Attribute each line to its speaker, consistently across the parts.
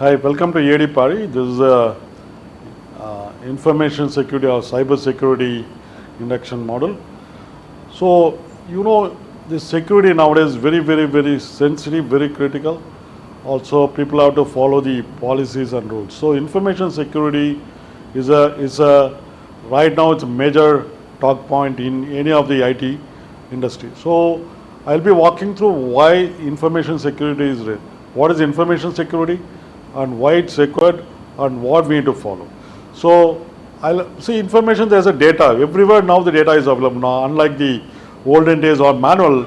Speaker 1: Hi, welcome to AD Pari. This is a information security or cyber security induction model. So, the security nowadays is very sensitive, very critical. Also, people have to follow the policies and rules. So, information security is a right now it's a major talk point in any of the IT industry. So, I'll be walking through why information security is what is information security and why it's required and what we need to follow. So I'll see information, there's a data. Everywhere now the data is available now, unlike the olden days or manual.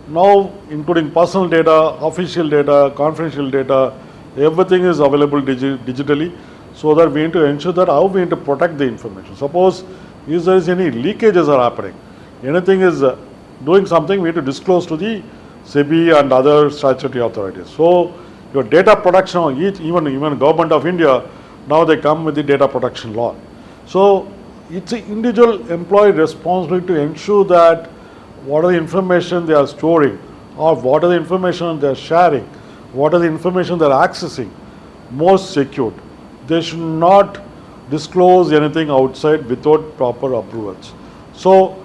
Speaker 1: Now including personal data, official data, confidential data, everything is available digitally, so that we need to ensure that how we need to protect the information. Suppose if there is any leakages are happening, anything is doing something, we need to disclose to the SEBI and other statutory authorities. So your data protection, even government of India, now they come with the data protection law. So it's an individual employee responsibility to ensure that what are the information they are storing, or what are the information they are sharing, what are the information they are accessing, most secured. They should not disclose anything outside without proper approvals. So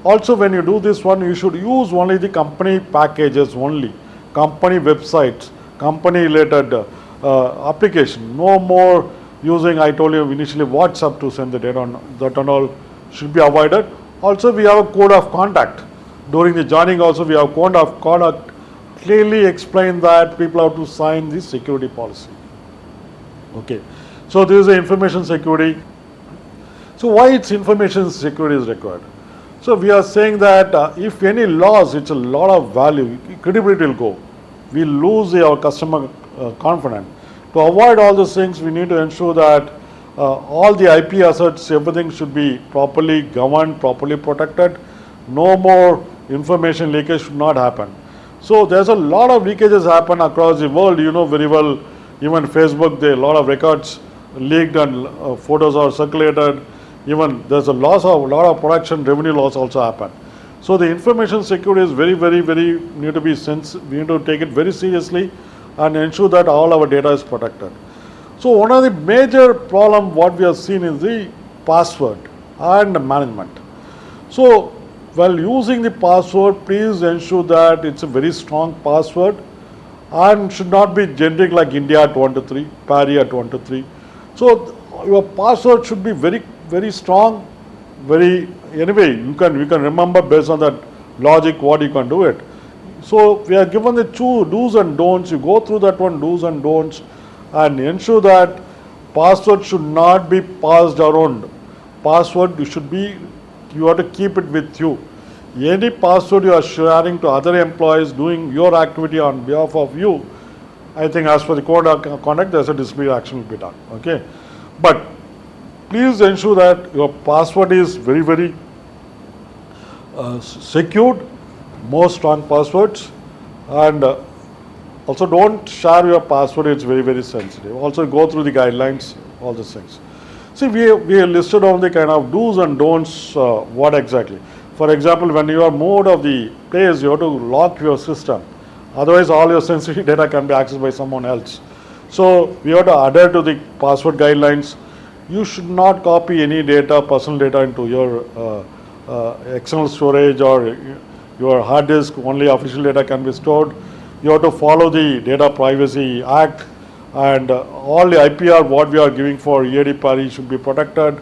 Speaker 1: also when you do this one, you should use only the company packages only, company websites, company related application. No more using, I told you initially, WhatsApp to send the data on, that and all should be avoided. Also we have a code of conduct. During the joining also we have code of conduct, clearly explain that people have to sign the security policy. Okay, so this is the information security. So why it's information security is required? So we are saying that if any loss, it's a lot of value, credibility will go. We lose our customer confidence. To avoid all those things, we need to ensure that all the IP assets, everything should be properly governed, properly protected. No more information leakage should not happen. So there's a lot of leakages happen across the world. You know very well, even Facebook, there are a lot of records leaked and photos are circulated. Even there's a lot of production revenue loss also happen. So the information security is very need to be we need to take it very seriously and ensure that all our data is protected. So one of the major problem what we have seen is the password and management. So while using the password, please ensure that it's a very strong password and should not be generic like India at 123, Pari at 123. So your password should be very strong, anyway you can remember based on that logic what you can do it. So we are given the two do's and don'ts. You go through that one, do's and don'ts, and ensure that password should not be passed around. Password you have to keep it with you. Any password you are sharing to other employees doing your activity on behalf of you, I think as per the code of conduct, there's a disciplinary action will be done. Okay, but please ensure that your password is very secured, more strong passwords, and also don't share your password, it's very sensitive. Also go through the guidelines, all these things. See, we listed on the kind of do's and don'ts, what exactly. For example, when you are moved of the place, you have to lock your system. Otherwise, all your sensitive data can be accessed by someone else. So we have to adhere to the password guidelines. You should not copy any data, personal data, into your external storage or your hard disk. Only official data can be stored. You have to follow the Data Privacy Act, and all the IPR what we are giving for AD Pari should be protected.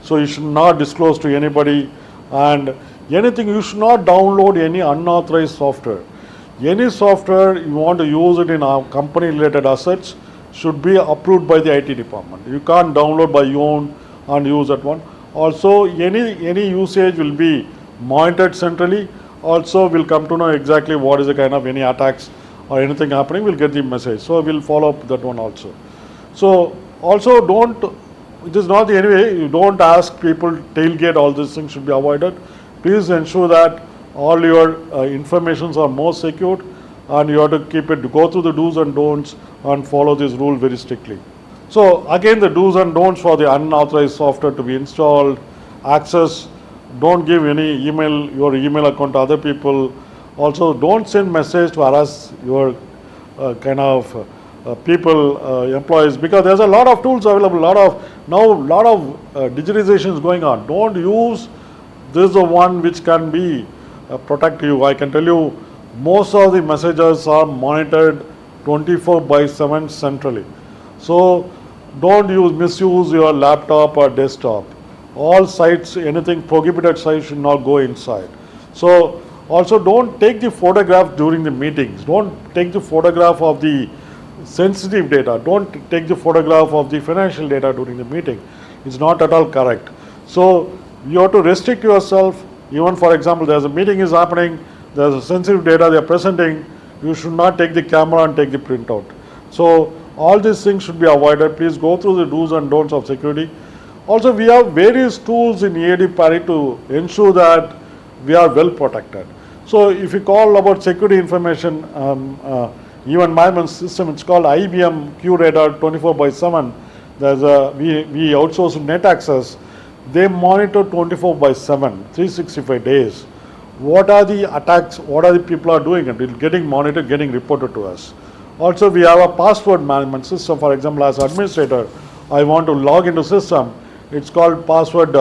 Speaker 1: So you should not disclose to anybody, and anything, you should not download any unauthorized software. Any software you want to use it in our company related assets should be approved by the IT department. You can't download by your own and use that one. Also any usage will be monitored centrally. Also we'll come to know exactly what is the kind of any attacks or anything happening, we'll get the message. So we'll follow up that one also. So also it is not the anyway, you don't ask people tailgate, all these things should be avoided. Please ensure that all your informations are more secured, and you have to go through the do's and don'ts and follow this rule very strictly. So again, the do's and don'ts for the unauthorized software to be installed, access, don't give your email account to other people. Also, don't send message to harass your people, employees, because there's a lot of tools available, lot of digitization is going on. Don't use this the one which can be protect you. I can tell you most of the messages are monitored 24/7 centrally. So don't misuse your laptop or desktop. All sites, anything prohibited sites should not go inside. So also don't take the photograph during the meetings. Don't take the photograph of the sensitive data. Don't take the photograph of the financial data during the meeting. It's not at all correct. So you have to restrict yourself. Even for example, there's a meeting is happening, there's a sensitive data they're presenting, you should not take the camera and take the printout. So all these things should be avoided. Please go through the do's and don'ts of security. Also, we have various tools in EAD PARI to ensure that we are well protected. So if you call about security information, even my system, it's called IBM QRadar 24/7. We outsource NetAccess. They monitor 24/7, 365 days. What are the attacks? What are the people are doing? And it's getting monitored, getting reported to us. Also, we have a password management system. For example, as administrator, I want to log into system. It's called password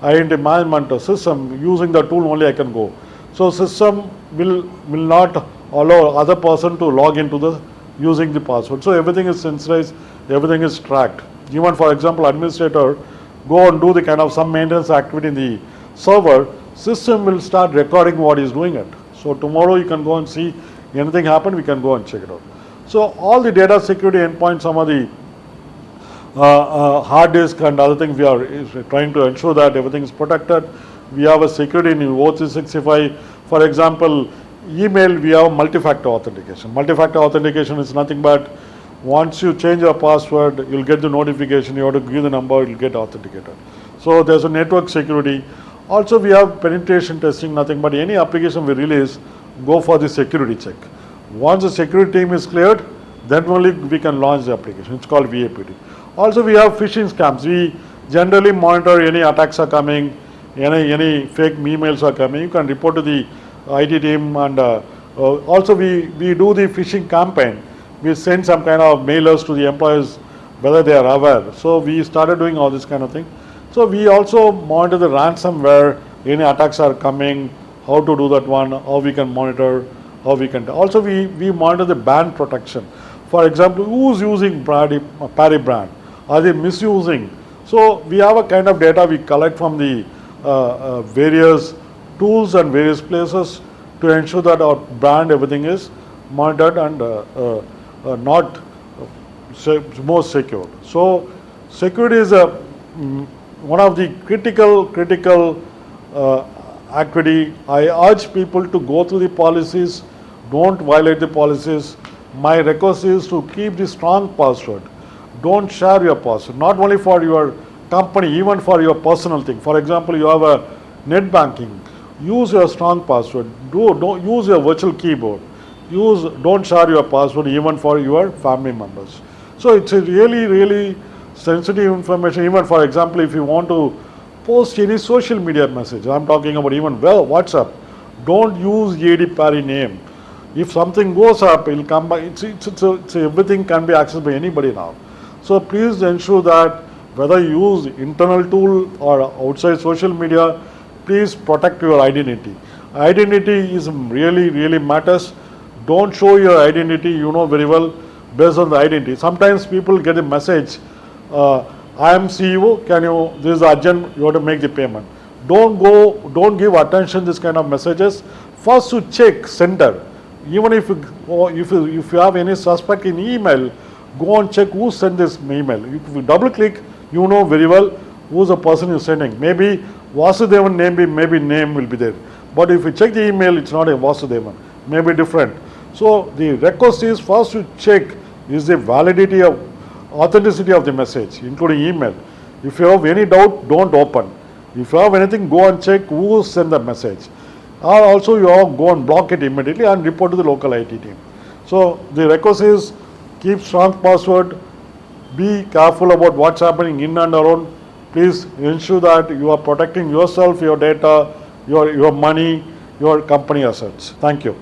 Speaker 1: identity management system. Using the tool only I can go. So system will not allow other person to log into the using the password. So everything is sensitive, everything is tracked. Even for example, administrator go and do the kind of some maintenance activity in the server, system will start recording what is doing it. So tomorrow you can go and see anything happen, we can go and check it out. So all the data security endpoints, some of the hard disk and other things, we are trying to ensure that everything is protected. We have a security in O365. For example, email, we have multi-factor authentication. Multi-factor authentication is nothing but once you change your password, you'll get the notification, you have to give the number, you'll get authenticated. So there's a network security. Also, we have penetration testing, nothing but any application we release, go for the security check. Once the security team is cleared, then only we can launch the application. It's called VAPT. Also, we have phishing scams. We generally monitor any attacks are coming, any fake emails are coming. You can report to the IT team, and also we do the phishing campaign. We send some kind of mailers to the employees whether they are aware. So we started doing all this kind of thing. So we also monitor the ransomware, any attacks are coming, how to do that one, how we can monitor, how we can. Also we monitor the brand protection. For example, who's using PARI brand? Are they misusing? So we have a kind of data we collect from the various tools and various places to ensure that our brand, everything is monitored and not more secure. So security is one of the critical activity. I urge people to go through the policies, don't violate the policies. My request is to keep the strong password. Don't share your password, not only for your company, even for your personal thing. For example, you have a net banking, use your strong password. Don't use your virtual keyboard. Don't share your password even for your family members. So it's a really sensitive information. Even for example, if you want to post any social media message, I'm talking about even WhatsApp, don't use EAD PARI name. If something goes up, it will come back. It's everything can be accessed by anybody now. So please ensure that whether you use internal tool or outside social media, please protect your identity. Identity is really matters. Don't show your identity, you know very well, based on the identity. Sometimes people get a message, I am CEO, this is urgent, you have to make the payment. Don't give attention to this kind of messages. First to check sender. Even if you have any suspect in email, go and check who sent this email. If you double click, you know very well who's the person you're sending. Maybe Vasudevan maybe name will be there. But if you check the email, it's not a Vasudevan, maybe different. So the request is first to check is the validity of authenticity of the message, including email. If you have any doubt, don't open. If you have anything, go and check who sent the message. Or also you have go and block it immediately and report to the local IT team. So the request is keep strong password, be careful about what's happening in and around. Please ensure that you are protecting yourself, your data, your money, your company assets. Thank you.